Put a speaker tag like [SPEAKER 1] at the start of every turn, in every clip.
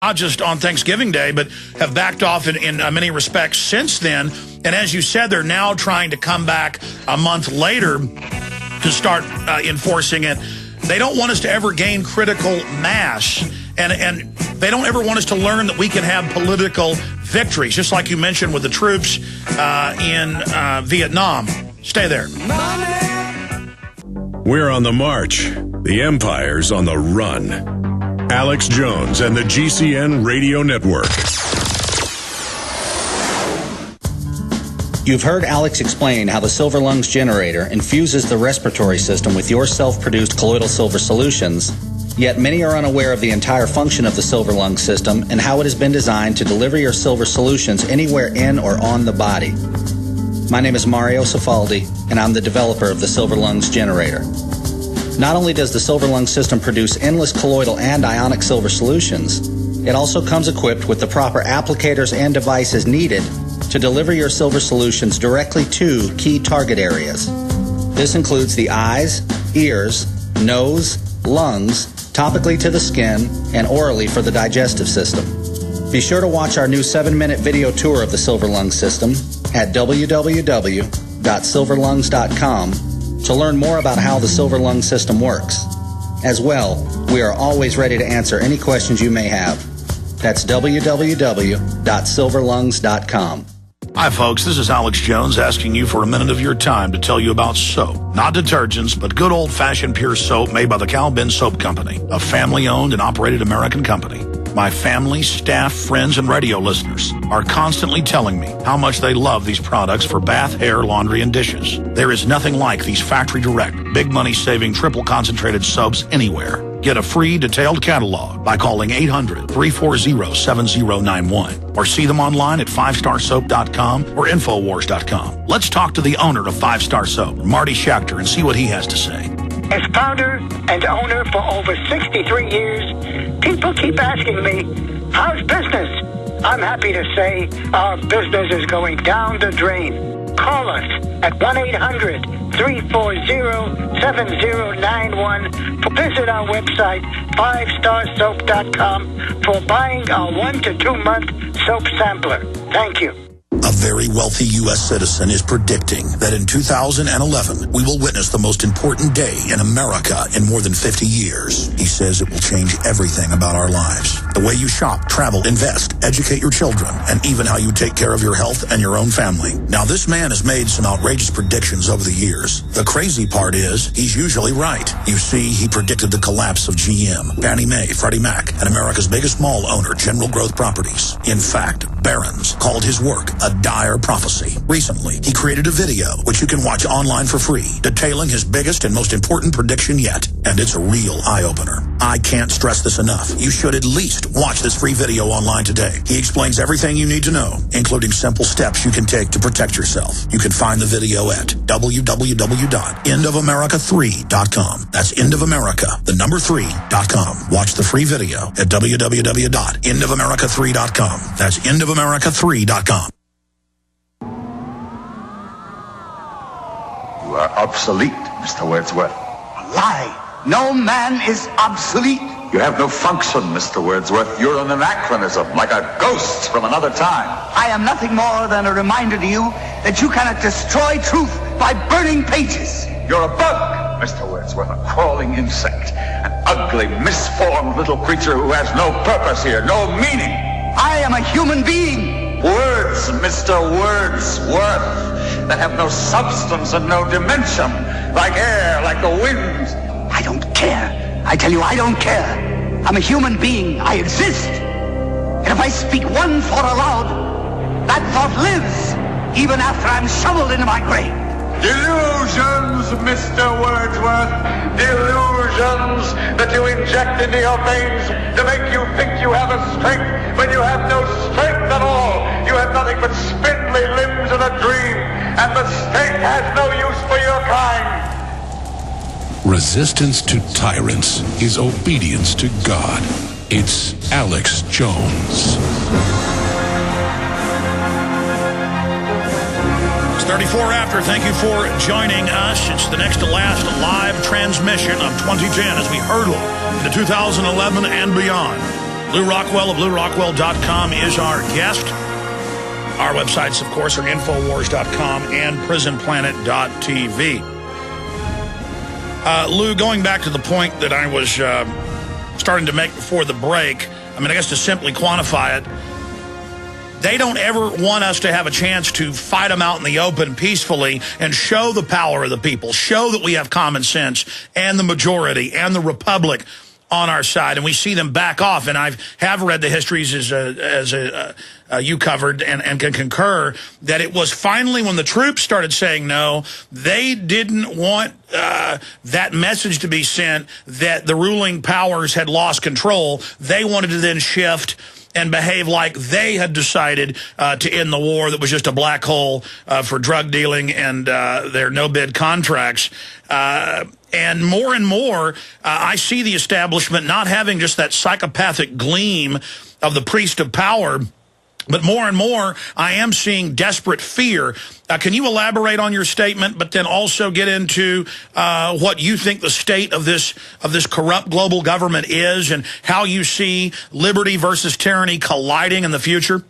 [SPEAKER 1] not just on Thanksgiving Day, but have backed off in many respects since then. And as you said, they're now trying to come back a month later to start enforcing it. They don't want us to ever gain critical mass, and they don't ever want us to learn that we can have political victories, just like you mentioned with the troops in Vietnam. Stay there.
[SPEAKER 2] We're on the march. The empire's on the run. Alex Jones and the GCN Radio Network.
[SPEAKER 3] You've heard Alex explain how the Silver Lungs generator infuses the respiratory system with your self-produced colloidal silver solutions, yet many are unaware of the entire function of the Silver Lungs system and how it has been designed to deliver your silver solutions anywhere in or on the body. My name is Mario Cifaldi, and I'm the developer of the Silver Lungs generator. Not only does the Silver Lungs system produce endless colloidal and ionic silver solutions, it also comes equipped with the proper applicators and devices needed to deliver your silver solutions directly to key target areas. This includes the eyes, ears, nose, lungs, topically to the skin, and orally for the digestive system. Be sure to watch our new 7-minute video tour of the Silver Lungs system at www.silverlungs.com to learn more about how the Silver Lungs system works. As well, we are always ready to answer any questions you may have. That's www.silverlungs.com.
[SPEAKER 1] Hi, folks. This is Alex Jones asking you for a minute of your time to tell you about soap. Not detergents, but good old-fashioned pure soap made by the Cal Ben Soap Company, a family-owned and operated American company. My family, staff, friends, and radio listeners are constantly telling me how much they love these products for bath, hair, laundry, and dishes. There is nothing like these factory-direct, big money-saving, triple-concentrated soaps anywhere. Get a free detailed catalog by calling 800-340-7091 or see them online at 5starsoap.com or Infowars.com. Let's talk to the owner of 5 Star Soap, Marty Schachter, and see what he has to say.
[SPEAKER 4] As founder and owner for over 63 years, people keep asking me, how's business? I'm happy to say our business is going down the drain. Call us at 1-800-340-7091 or visit our website, 5starsoap.com, for buying our 1 to 2 month soap sampler. Thank you.
[SPEAKER 1] A very wealthy U.S. citizen is predicting that in 2011, we will witness the most important day in America in more than 50 years. He says it will change everything about our lives. The way you shop, travel, invest, educate your children, and even how you take care of your health and your own family. Now, this man has made some outrageous predictions over the years. The crazy part is, he's usually right. You see, he predicted the collapse of GM, Fannie Mae, Freddie Mac, and America's biggest mall owner, General Growth Properties. In fact, Barron's called his work a dire prophecy. Recently, he created a video, which you can watch online for free, detailing his biggest and most important prediction yet. And it's a real eye-opener. I can't stress this enough. You should at least watch this free video online today. He explains everything you need to know, including simple steps you can take to protect yourself. You can find the video at www.endofamerica3.com. That's endofamerica, the number 3.com. Watch the free video at www.endofamerica3.com. That's endofamerica3.com.
[SPEAKER 5] You are obsolete, Mr. Wordsworth.
[SPEAKER 6] A lie. No man is obsolete.
[SPEAKER 5] You have no function, Mr. Wordsworth. You're an anachronism, like a ghost from another time.
[SPEAKER 6] I am nothing more than a reminder to you that you cannot destroy truth by burning pages.
[SPEAKER 5] You're a bug, Mr. Wordsworth, a crawling insect, an ugly, misformed little creature who has no purpose here, no meaning.
[SPEAKER 6] I am a human being.
[SPEAKER 5] Words, Mr. Wordsworth, that have no substance and no dimension, like air, like the wind.
[SPEAKER 6] I don't care. I tell you, I don't care. I'm a human being. I exist. And if I speak one thought aloud, that thought lives, even after I'm shoveled into my grave.
[SPEAKER 5] Delusions, Mr. Wordsworth. Delusions that you inject into your veins to make you think you have a strength when you have no strength at all. You have nothing but spindly limbs and a dream, and the state has no use for your kind.
[SPEAKER 2] Resistance to tyrants is obedience to God. It's Alex Jones.
[SPEAKER 1] It's 34 after. Thank you for joining us. It's the next to last live transmission of 2010 as we hurtle into 2011 and beyond. Lew Rockwell of LewRockwell.com is our guest. Our websites, of course, are Infowars.com and PrisonPlanet.tv. Lew, going back to the point that I was starting to make before the break, I mean, I guess to simply quantify it, they don't ever want us to have a chance to fight them out in the open peacefully and show the power of the people, show that we have common sense and the majority and the republic on our side, and we see them back off. And I have read the histories as you covered and can concur that it was finally when the troops started saying no, they didn't want that message to be sent that the ruling powers had lost control. They wanted to then shift and behave like they had decided to end the war that was just a black hole for drug dealing and their no-bid contracts. And more, I see the establishment not having just that psychopathic gleam of the priest of power, but more and more, I am seeing desperate fear. Can you elaborate on your statement, but then also get into what you think the state of this corrupt global government is and how you see liberty versus tyranny colliding in the future?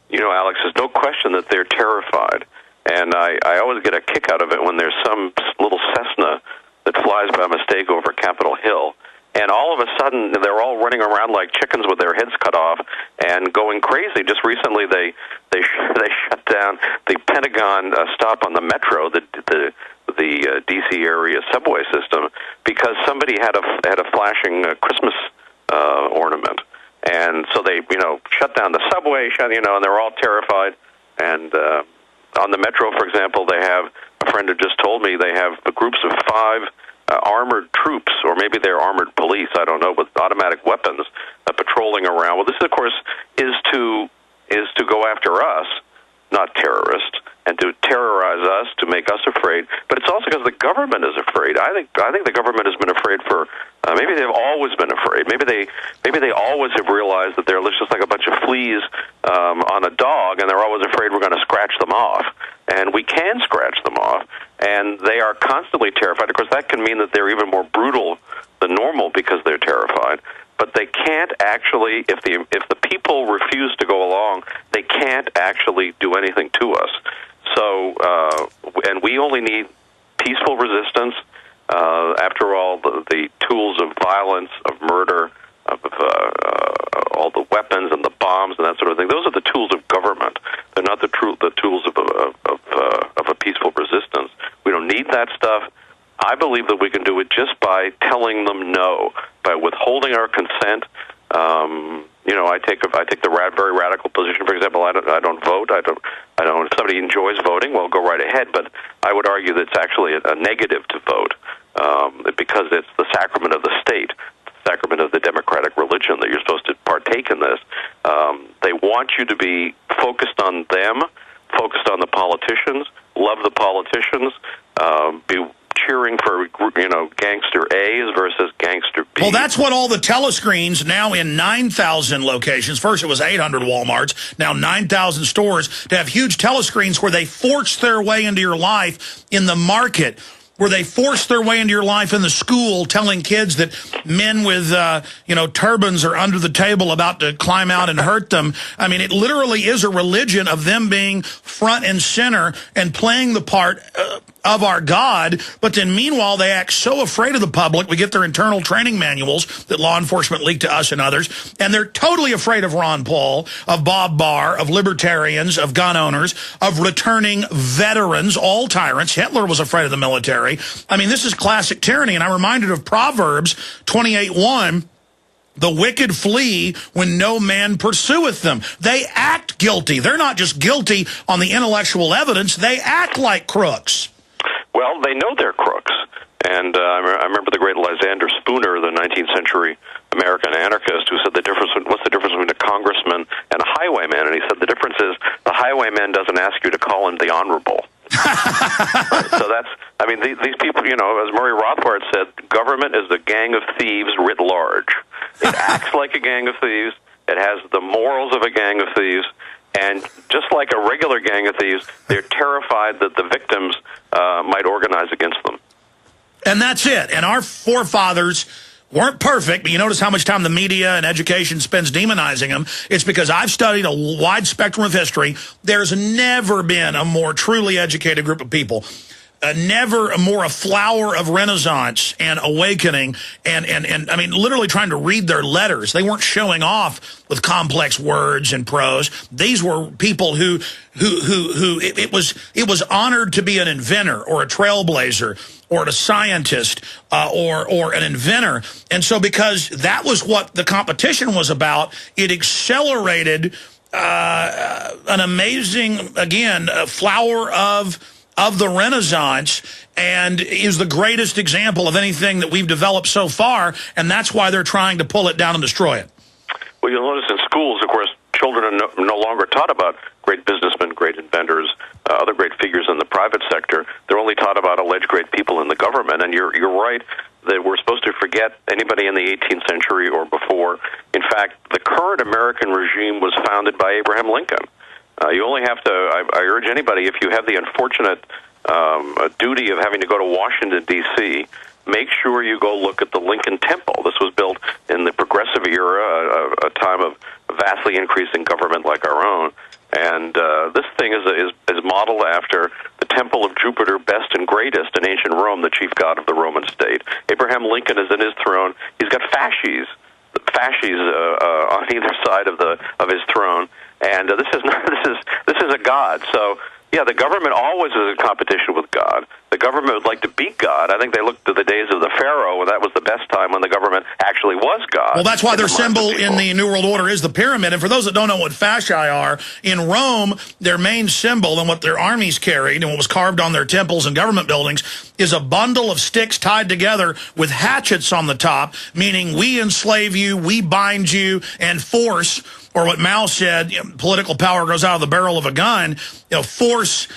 [SPEAKER 7] You know, Alex, there's no question that they're terrified. And I always get a kick out of it when there's some little Cessna that flies by mistake over Capitol Hill. And all of a sudden, they're all running around like chickens with their heads cut off and going crazy. Just recently, they shut down the Pentagon stop on the metro, the D.C. area subway system, because somebody had a flashing Christmas ornament. And so they, shut down the subway, and they're all terrified. And on the metro, for example, they have, a friend had just told me, they have groups of 5 armored troops, or maybe they're armored police, I don't know, with automatic weapons patrolling around. Well, this, of course, is to go after us, not terrorists, and to terrorize us, to make us afraid. But it's also because the government is afraid. I think the government has been afraid for maybe they've always been afraid. Maybe they always have realized that they're just like a bunch of fleas on a dog, and they're always afraid we're going to scratch them off. And we can scratch them off, and they are constantly terrified. Of course, that can mean that they're even more brutal than normal because they're terrified. But they can't actually, if the people refuse to go along, they can't actually do anything to us. So, and we only need peaceful resistance. After all, the tools of violence, of murder, of all the weapons and the bombs and that sort of thing, those are the tools of government. They're not the tools of a peaceful resistance. We don't need that stuff. I believe that we can do it just by telling them no, by withholding our consent. I take the very radical position. For example, I don't vote. I don't. If somebody enjoys voting, well, go right ahead. But I would argue that it's actually a negative to vote because it's the sacrament of the state, the sacrament of the democratic religion, that you're supposed to partake in this. They want you to be focused on them, focused on the politicians, love the politicians, be cheering for, gangster A's versus gangster B's.
[SPEAKER 1] Well, that's what all the telescreens now in 9,000 locations. First it was 800 Walmarts, now 9,000 stores, to have huge telescreens where they force their way into your life in the market, where they force their way into your life in the school, telling kids that men with, turbans are under the table about to climb out and hurt them. I mean, it literally is a religion of them being front and center and playing the part of our God. But then meanwhile, they act so afraid of the public. We get their internal training manuals that law enforcement leak to us and others. And they're totally afraid of Ron Paul, of Bob Barr, of libertarians, of gun owners, of returning veterans, all tyrants. Hitler was afraid of the military. I mean, this is classic tyranny, and I'm reminded of Proverbs 28:1, the wicked flee when no man pursueth them. They act guilty. They're not just guilty on the intellectual evidence. They act like crooks.
[SPEAKER 7] Well, they know they're crooks. And I remember the great Lysander Spooner, the 19th century American anarchist, who said what's the difference between a congressman and a highwayman? And he said the difference is the highwayman doesn't ask you to call him the honorable. Right, so these people, as Murray Rothbard said, government is a gang of thieves writ large. It acts like a gang of thieves. It has the morals of a gang of thieves. And just like a regular gang of thieves, they're terrified that the victims might organize against them.
[SPEAKER 1] And that's it. And our forefathers weren't perfect, but you notice how much time the media and education spends demonizing them. It's because I've studied a wide spectrum of history. There's never been a more truly educated group of people. Never more a flower of Renaissance and awakening, and I mean, literally trying to read their letters. They weren't showing off with complex words and prose. These were people who it was honored to be an inventor or a trailblazer or a scientist or an inventor. And so because that was what the competition was about, it accelerated an amazing, again, flower of the Renaissance, and is the greatest example of anything that we've developed so far, and that's why they're trying to pull it down and destroy it.
[SPEAKER 7] Well, you'll notice in schools, of course, children are no longer taught about great businessmen, great inventors, other great figures in the private sector. They're only taught about alleged great people in the government, and you're right that we're supposed to forget anybody in the 18th century or before. In fact, the current American regime was founded by Abraham Lincoln. You only have to, I urge anybody, if you have the unfortunate duty of having to go to Washington, D.C., make sure you go look at the Lincoln Temple. This was built in the progressive era, a time of vastly increasing government like our own. And this thing is modeled after the Temple of Jupiter, best and greatest in ancient Rome, the chief god of the Roman state. Abraham Lincoln is in his throne. He's got fasces on either side of his throne. And this is a god. So yeah, the government always is in competition with God. The government would like to beat God. I think they looked to the days of the Pharaoh, and that was the best time when the government actually was God.
[SPEAKER 1] Well, that's why their symbol in the New World Order is the pyramid. And for those that don't know what fasci are, in Rome, their main symbol and what their armies carried and what was carved on their temples and government buildings is a bundle of sticks tied together with hatchets on the top, meaning we enslave you, we bind you, and force, or what Mao said, political power goes out of the barrel of a gun. Force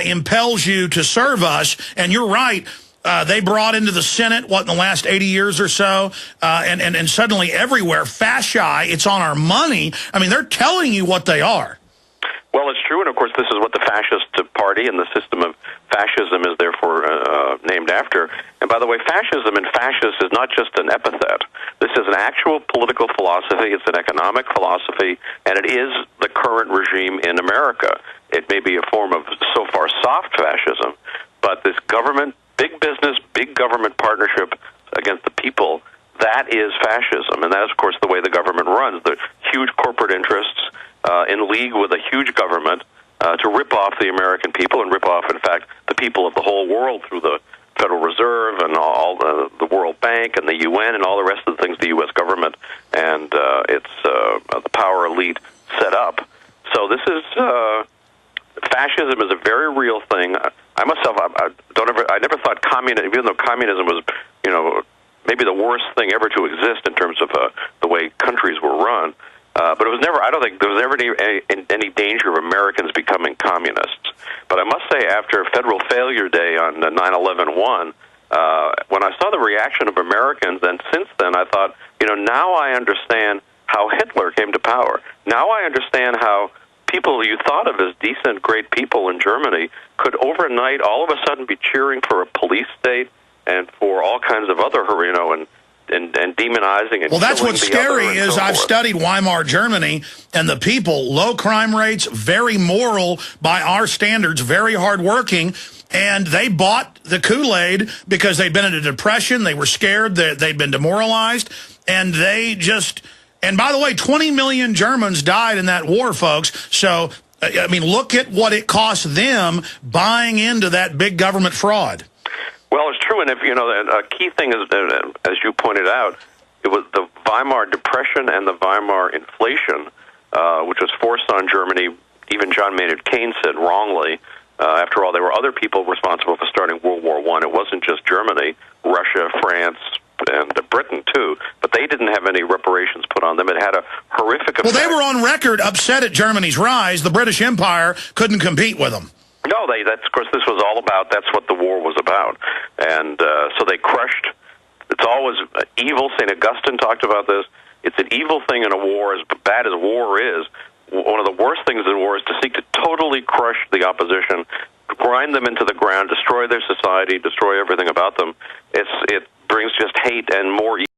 [SPEAKER 1] impels you to serve us. And you're right. They brought into the Senate, in the last 80 years or so, and suddenly everywhere, fasci, it's on our money. I mean, they're telling you what they are.
[SPEAKER 7] Well, it's true, and of course, this is what the fascist party and the system of fascism is therefore named after. And by the way, fascism and fascist is not just an epithet. This is an actual political philosophy. It's an economic philosophy, and it is the current regime in America. It may be a form of, so far, soft fascism, but this government, big business, big government partnership against the people, that is fascism. And that is, of course, the way the government runs. The huge corporate interests in league with a huge government to rip off the American people and rip off, in fact, the people of the whole world through the Federal Reserve and all the World Bank and the UN and all the rest of the things the U.S. government and its the power elite set up. So this is fascism is a very real thing. I myself, I never thought communism, even though communism was, maybe the worst thing ever to exist in terms of the way countries were run. But it was never, I don't think there was ever any danger of Americans becoming communists. But I must say, after Federal Failure Day on 9/11/1, when I saw the reaction of Americans, and since then I thought, now I understand how Hitler came to power. Now I understand how people you thought of as decent, great people in Germany could overnight all of a sudden be cheering for a police state and for all kinds of other, and demonizing and
[SPEAKER 1] well, that's what's scary is I've studied Weimar Germany, and the people, low crime rates, very moral by our standards, very hardworking, and they bought the Kool-Aid because they'd been in a depression, they were scared, they'd been demoralized, and they just... And by the way, 20 million Germans died in that war, folks, so... I mean, look at what it cost them buying into that big government fraud.
[SPEAKER 7] Well, it's true, and if a key thing is, as you pointed out, it was the Weimar Depression and the Weimar inflation, which was forced on Germany. Even John Maynard Keynes said wrongly. After all, there were other people responsible for starting World War I. It wasn't just Germany, Russia, France, and Britain too. But they didn't have any reparations put on them. It had a horrific effect.
[SPEAKER 1] Well, they were on record upset at Germany's rise. The British Empire couldn't compete with them.
[SPEAKER 7] No, that's of course this was all about. That's what the war was about, and so they crushed. It's always evil. St. Augustine talked about this. It's an evil thing in a war, as bad as war is. One of the worst things in war is to seek to totally crush the opposition, grind them into the ground, destroy their society, destroy everything about them. It brings just hate and more evil.